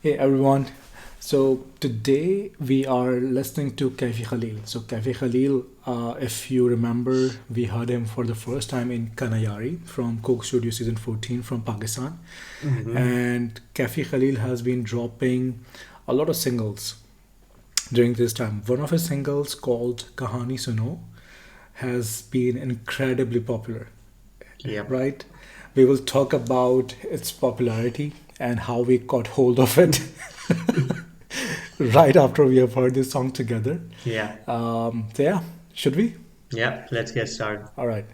Hey everyone. So today we are listening to Kaifi Khalil. So Kaifi Khalil, if you remember, we heard him for the first time in Kanayari from Coke Studio Season 14 from Pakistan. hmm And Kaifi Khalil has been dropping a lot of singles during this time. One of his singles called Kahani Suno has been incredibly popular, Yep. right? We will talk about its popularity and how we got hold of it right after we have heard this song together. Yeah. So yeah, should we? Yeah. Let's get started. All right.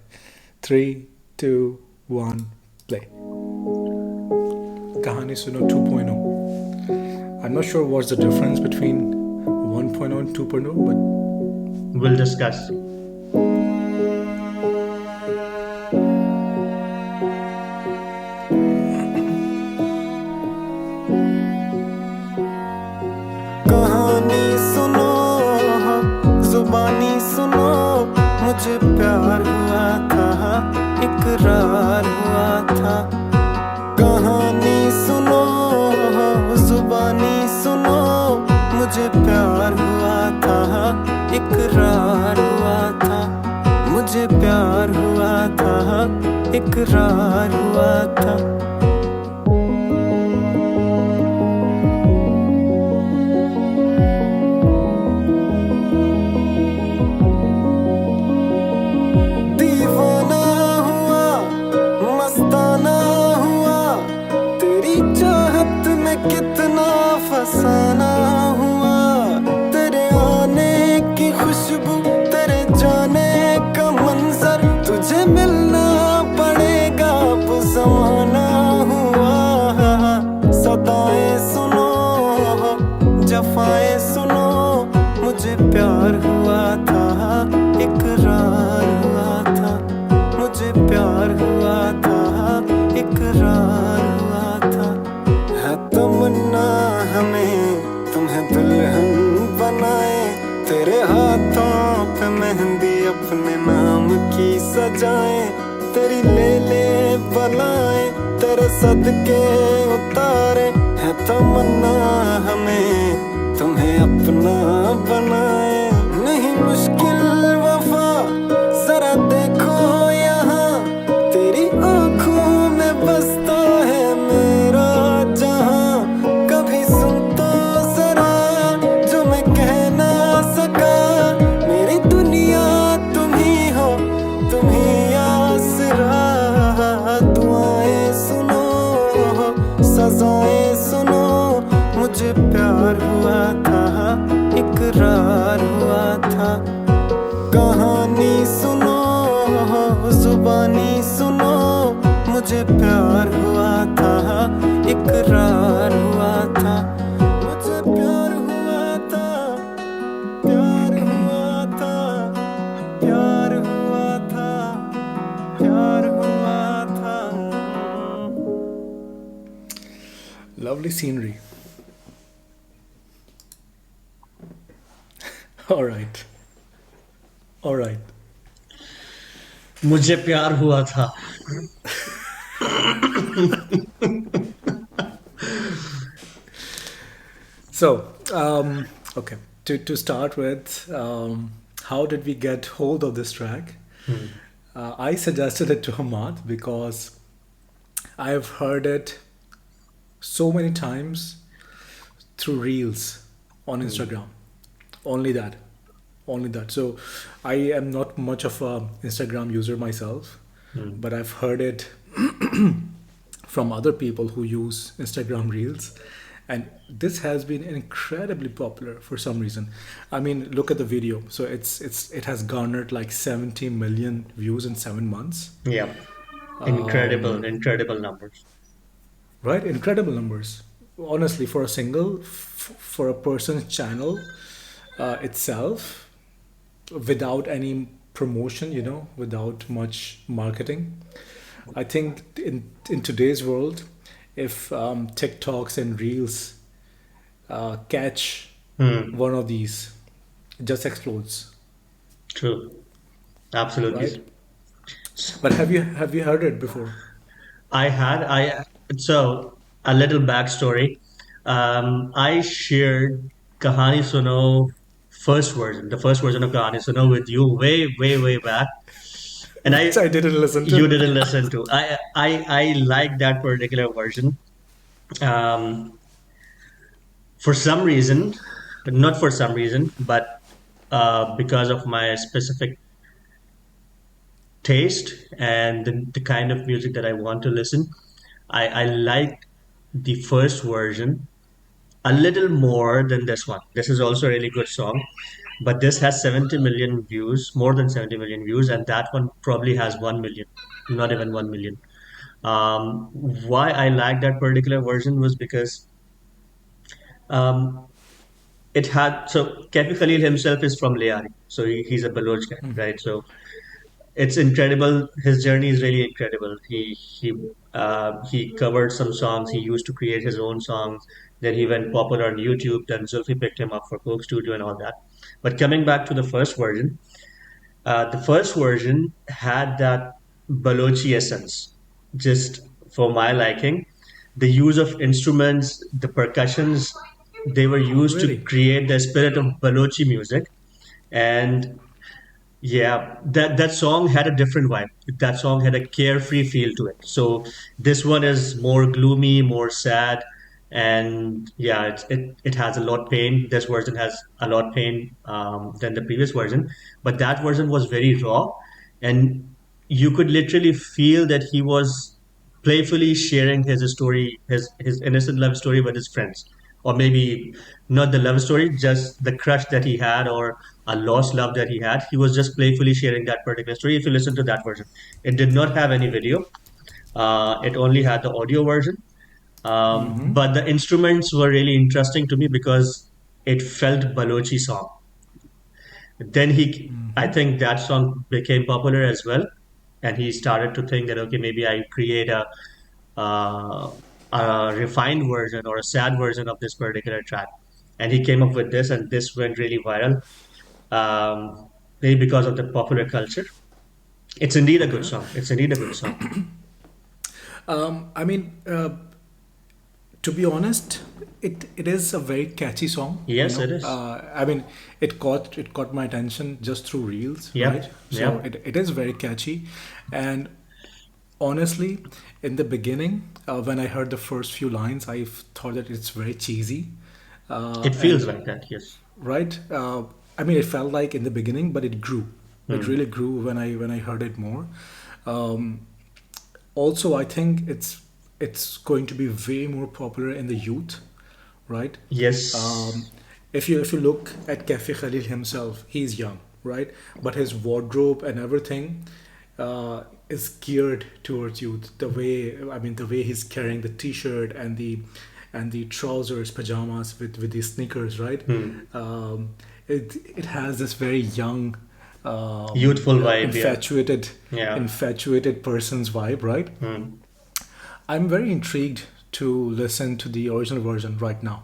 Three, two, one, play. Kahani Suno 2.0. I'm not sure what's the difference between 1.0 and 2.0, but We'll discuss. कहानी सुनो जुबानी सुनो मुझे प्यार हुआ था इकरार हुआ था कहानी सुनो जुबानी सुनो मुझे प्यार हुआ था इकरार हुआ था मुझे प्यार हुआ था इकरार हुआ था दीवाना हुआ मस्ताना हुआ तेरी चाहत में कितना फसाना हुआ तेरे आने की खुशबू तेरे जाने का मंजर तुझे मिलना पड़ेगा वो जमाना हुआ सदाएं सुनो जफाएं सुनो मुझे प्यार हुआ था इकरार हुआ था मुझे प्यार हुआ था इकरार हुआ था है तमन्ना हमें तुम्हें दुल्हन बनाए तेरे हाथों पे मेहंदी अपने नाम की सजाए तेरी ले बलाए तेरे सदके उतारे है तमन्ना हमें तुम्हें अपना बनाए नहीं मुश्किल वफा जरा देखो यहाँ तेरी आंखों में बसता है मेरा जहाँ कभी सुन तो जरा जो मैं कह ना सका मेरी दुनिया तुम ही हो तुम ही आसरा दुआएं सुनो सजाएं सुनो मुझे प्यार हुआ था इकरार हुआ था कहानी सुनो जुबानी सुनो मुझे प्यार हुआ था इकरार हुआ था मुझे प्यार हुआ था प्यार हुआ था प्यार हुआ था प्यार हुआ था lovely scenery. All right. All right. मुझे प्यार हुआ था. So, okay, to start with, how did we get hold of this track? Hmm. I suggested it to Hamad because I've heard it so many times through reels on Hmm. Instagram. Only that, only that. So I am not much of a Instagram user myself, Hmm. but I've heard it from other people who use Instagram Reels. And this has been incredibly popular for some reason. I mean, look at the video. So it has garnered like 70 million views in 7 months. Yeah. Incredible numbers. Right? Incredible numbers. Honestly, for a single, for a person's channel itself, without any promotion, without much marketing. I think in today's world, if TikToks and Reels catch Hmm. one of these, it just explodes, True. right? Absolutely. But have you heard it before? I had I so a little backstory. I shared Kahani Suno first version, the first version of Kahani Suno with you way, way, way back. And Which I didn't listen you to. didn't listen to. I like that particular version. Um, for some reason, not for some reason, but because of my specific taste and the kind of music that I want to listen, I like the first version a little more than this one. This is also a really good song, but this has 70 million views, more than 70 million views, and that one probably has 1 million, not even 1 million. Why I like that particular version was because um, it had, so Kaifi Khalil himself is from Leari, so he's a Baloch guy, right? So it's incredible. His journey is really incredible. He covered some songs. He used to create his own songs. Then he went popular on YouTube. Then Zulfi picked him up for Coke Studio and all that. But coming back to the first version had that Balochi essence, just for my liking. The use of instruments, the percussions, they were used to Really? create the spirit of Balochi music. And yeah, that song had a different vibe. That song had a carefree feel to it. So this one is more gloomy, more sad, and yeah, it has a lot pain. This version has a lot pain than the previous version, but that version was very raw, and you could literally feel that he was playfully sharing his story, his innocent love story with his friends, or maybe not the love story, just the crush that he had or a lost love that he had. He was just playfully sharing that particular story. If you listen to that version, it did not have any video. It only had the audio version. But the instruments were really interesting to me because it felt Balochi song. Then I think that song became popular as well, and he started to think that okay, maybe I create uh, a refined version or a sad version of this particular track, and he came up with this, and this went really viral, maybe because of the popular culture. It's indeed a good Okay. song. It's indeed a good song. I mean, to be honest, it is a very catchy song. Yes, it is. I mean, it caught my attention just through reels, right? Yep, So yep. it is very catchy, and honestly, in the beginning, when I heard the first few lines, I thought that it's very cheesy, It feels and like that. Yes. right. I mean, it felt like in the beginning, but it grew. It Hmm. really grew when I heard it more. Um, Also, I think it's going to be way more popular in the youth, right? Um, Yes. if you look at Kaifi Khalil himself, he's young, right? But his wardrobe and everything is geared towards youth. The way he's carrying the T-shirt and the trousers, pajamas with these sneakers, right? Hmm. It has this very young, Youthful vibe. Yeah. infatuated Yeah. infatuated person's vibe, right? Hmm. I'm very intrigued to listen to the original version right now.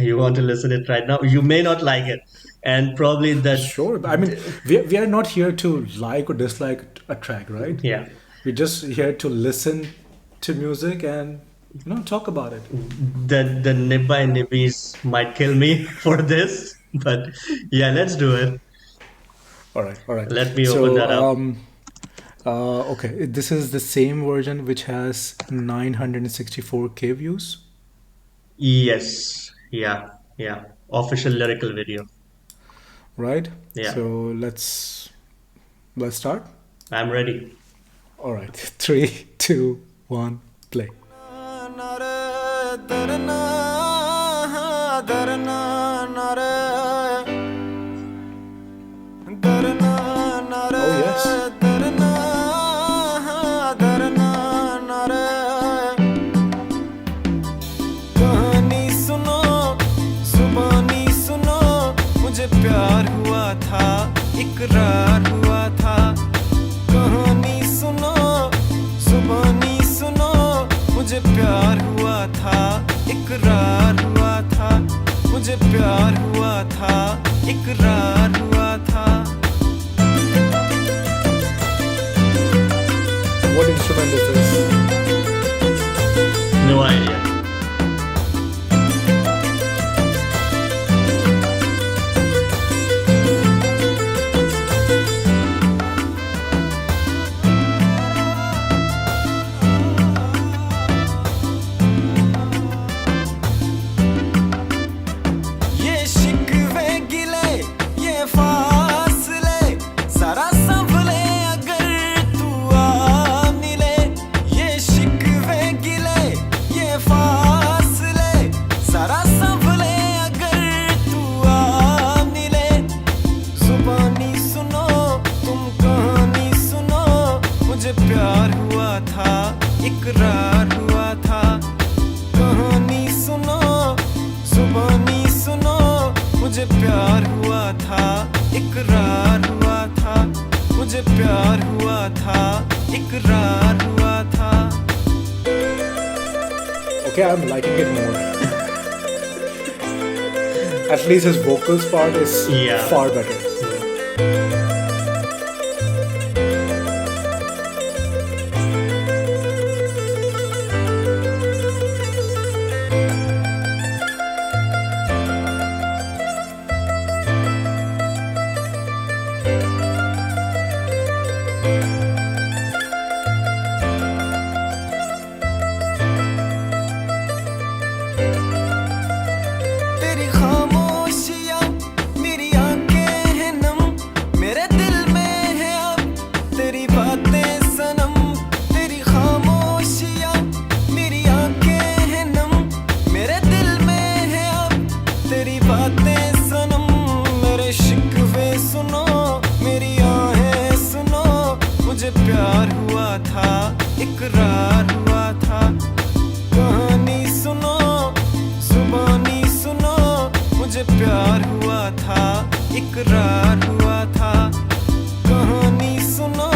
You want to listen it right now? You may not like it, and probably that. Sure, I mean, we are not here to like or dislike a track, right? Yeah. We're just here to listen to music and talk about it. The Nibba and Nibbies might kill me for this, but yeah, let's do it. All right, all right. Let me open So, that up. okay, this is the same version which has 964K views, Yes. Yeah. Yeah. Official lyrical video. right? Yeah. So let's start. I'm ready. All right, three, two, one, play. दरना दरना Nare दरना Nare Oh yes. दरना दरना नरे कहानी सुनो जुबानी सुनो मुझे प्यार हुआ था इकरार हुआ था कहानी सुनो जुबानी सुनो मुझे प्यार हुआ था इकरार हुआ था मुझे प्यार हुआ था इकरार हुआ था What instrument is this? No idea. okay, I'm liking it more. At least his vocals part is Yeah. far better. Mm. तेरी खामोशियाँ मेरी आंखें हैं नम मेरे दिल में है अब तेरी बातें सनम तेरी खामोशियाँ मेरी आंखें हैं नम मेरे दिल में है अब तेरी बातें सनम मेरे शिकवे सुनो मेरी आहें सुनो मुझे प्यार हुआ था इकरार हुआ था कहानी सुनो जुबानी सुनो मुझे प्यार हुआ था इकरार हुआ था कहानी सुनो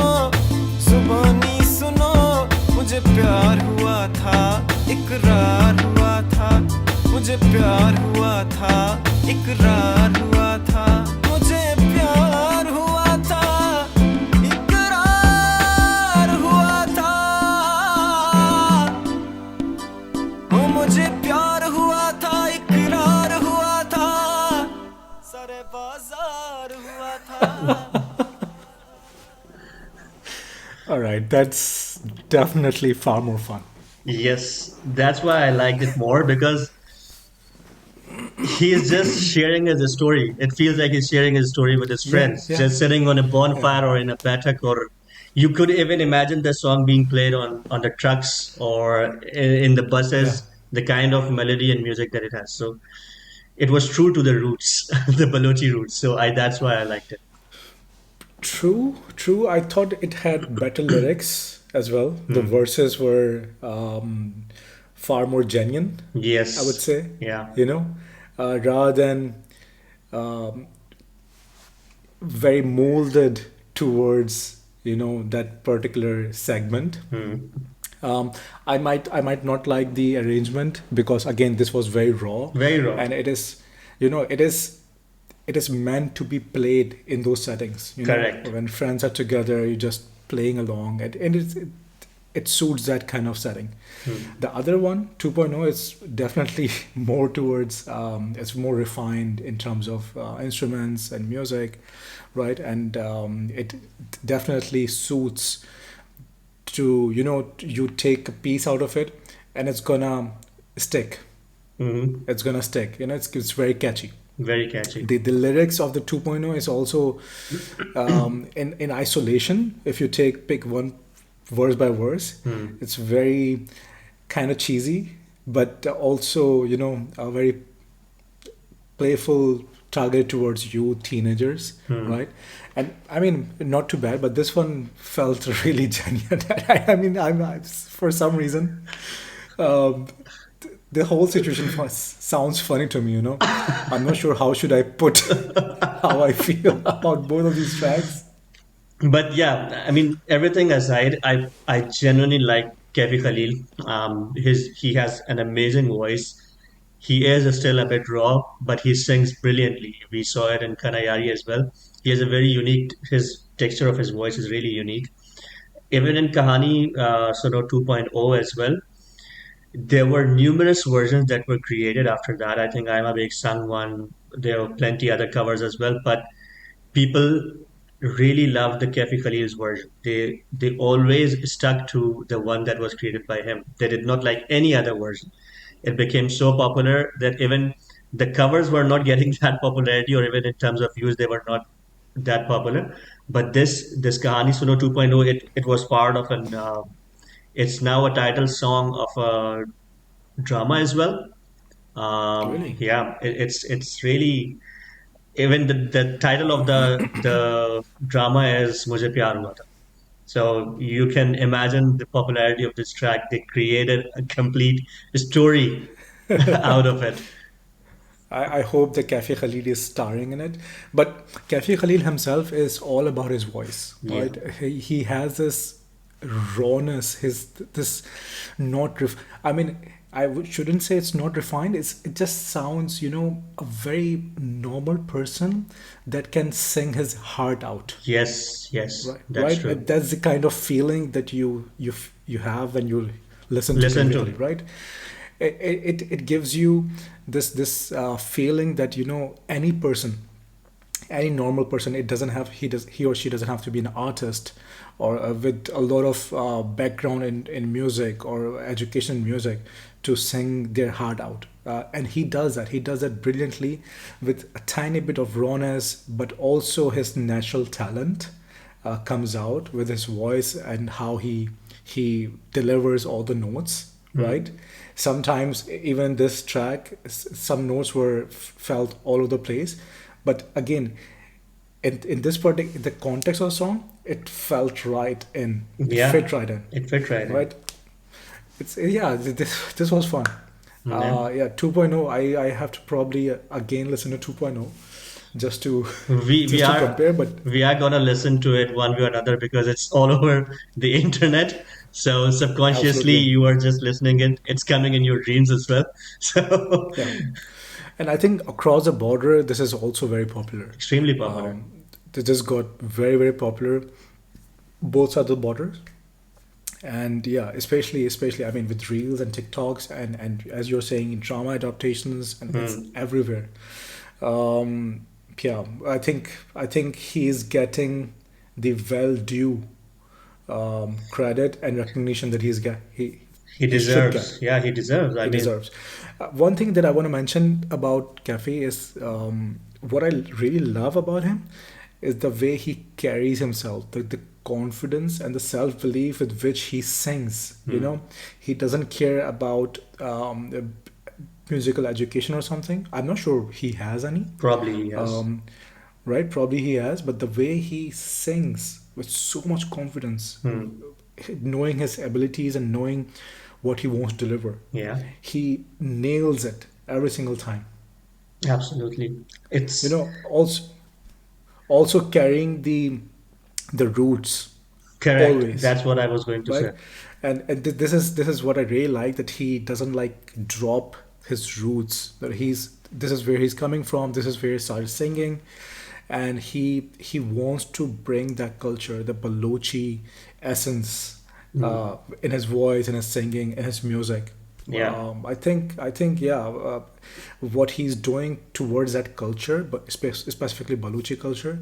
जुबानी सुनो मुझे प्यार हुआ था इकरार हुआ था मुझे प्यार हुआ था इकरार हुआ था मुझे प्यार हुआ था इकरार हुआ था ओ मुझे प्यार हुआ था इकरार हुआ था सारे बाजार हुआ था All right, that's definitely far more fun. Yes, that's why I liked it more because he's just sharing his story. It feels like he's sharing his story with his Yeah, friends, yeah, just sitting on a yeah. bonfire or in a batak, or you could even imagine the song being played on the trucks or in the Yeah. buses, the kind of melody and music that it has. So it was true to the roots, the Balochi roots. So I that's why I liked it. True, true. I thought it had better lyrics as well. The Hmm. verses were far more genuine, I would Yes. say, Yeah. rather than um, very molded towards, that particular segment. Hmm. Um, I might not like the arrangement because again this was very raw, Very raw. and it is, it is meant to be played in those settings. Correct. When friends are together, you're just playing along, and it suits that kind of setting. Hmm. The other one, 2.0, is definitely more towards, it's more refined in terms of instruments and music, right? And it definitely suits to, you take a piece out of it and it's gonna stick. Hmm. It's gonna stick. It's very catchy. Very catchy. The lyrics of the 2.0 is also in isolation. If you pick one verse by verse, Hmm. it's very kind of cheesy, but also a very playful, targeted towards youth, teenagers, Hmm. right? And I mean, not too bad, but this one felt really genuine. I mean, for some reason, um, the whole situation sounds funny to me. I'm not sure how should I put how I feel about both of these tracks. But yeah, I mean, everything aside, I genuinely like Kaifi Khalil. He has an amazing voice. He is still a bit raw, but he sings brilliantly. We saw it in Kanayari as well. He has a very unique. His texture of his voice is really unique. Even in Kahani Suno 2.0 as well, there were numerous versions that were created after that. I think I'm a Big Sang one. There were plenty other covers as well, but people really loved the Kefi Khalil's version. They always stuck to the one that was created by him. They did not like any other version. It became so popular that even the covers were not getting that popularity, or even in terms of views, they were not that popular. But this Kahani Suno 2.0, it was part of an. It's now a title song of a drama as well. Really? Yeah, it's really even the title of the drama is Mujhe Pyar Hua Tha. So you can imagine the popularity of this track. They created a complete story out of it. I hope that Kaifi Khalil is starring in it. But Kaifi Khalil himself is all about his voice, Yeah. right? He has this rawness, his this not ref. I mean, shouldn't say it's not refined. It just sounds, a very normal person that can sing his heart out. Yes, yes, Right, that's right. true. That's the kind of feeling that you have when you listen to Listen to musically, him. right? It gives you this feeling that any person, any normal person, it doesn't have he or she doesn't have to be an artist or with a lot of background in music or education in music to sing their heart out. And he does that brilliantly with a tiny bit of rawness, but also his natural talent comes out with his voice and how he delivers all the notes, right? Hmm. Sometimes even this track, some notes were felt all over the place, but again, in this particular the context of the song, it felt right in, it fit Yeah, right in, it fit right in. right? It's yeah, this was fun. Yeah. Yeah, 2.0. I have to probably again listen to 2.0 just to We we just to are compare, but we are gonna listen to it one way or another because it's all over the internet. So subconsciously absolutely, you are just listening it. It's coming in your dreams as well. So yeah. And I think across the border, this is also very popular. extremely popular. Um, this just got very, very popular both sides of the border. And yeah, especially, I mean, with reels and TikToks and as you're saying, drama adaptations, and it's Hmm. everywhere. Um, yeah, I think he's getting the well due credit and recognition that He he should get. deserves. Yeah, he deserves. I He mean, deserves. One thing that I want to mention about Cafe is what I really love about him is the way he carries himself, the confidence and the self belief with which he sings. hmm, He doesn't care about musical education or something. I'm not sure he has any. probably yes. Um, right? Probably he has, but the way he sings with so much confidence, Hmm. knowing his abilities and knowing what he wants to deliver, Yeah, he nails it every single time. absolutely. It's Also carrying the roots correct. always, That's what I was going to right? say. And this is what I really like, that he doesn't like drop his roots. That this is where he's coming from. This is where he started singing, and he wants to bring that culture, the Balochi essence, Hmm. in his voice, in his singing, in his music. Yeah, I think, yeah, what he's doing towards that culture, but specifically Baluchi culture,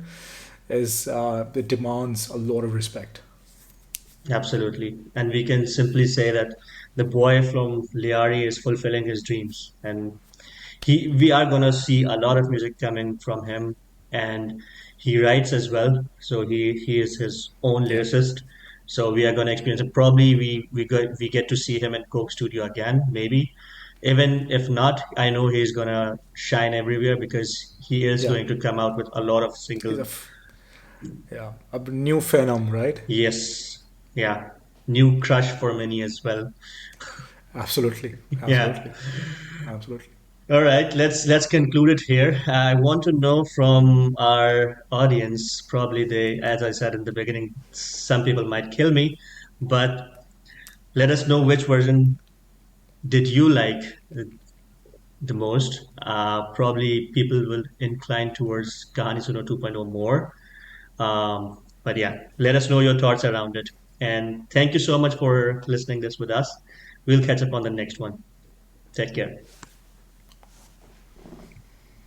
is it demands a lot of respect. absolutely. And we can simply say that the boy from Liari is fulfilling his dreams, and we are gonna see a lot of music coming from him, and he writes as well. So he is his own Yeah, lyricist. So we are gonna experience it. Probably we get to see him in Coke Studio again, maybe. Even if not, I know he's gonna shine everywhere because he is yeah, going to come out with a lot of he's single. yeah, a new phenom, right? Yes, yeah, new crush for many as well. Absolutely, Yeah. absolutely, absolutely. All right, let's conclude it here. I want to know from our audience, probably they, as I said in the beginning, some people might kill me, but let us know which version did you like the most. Probably people will incline towards Kahani Suno 2.0 more. But yeah, let us know your thoughts around it. And thank you so much for listening this with us. We'll catch up on the next one. Take care.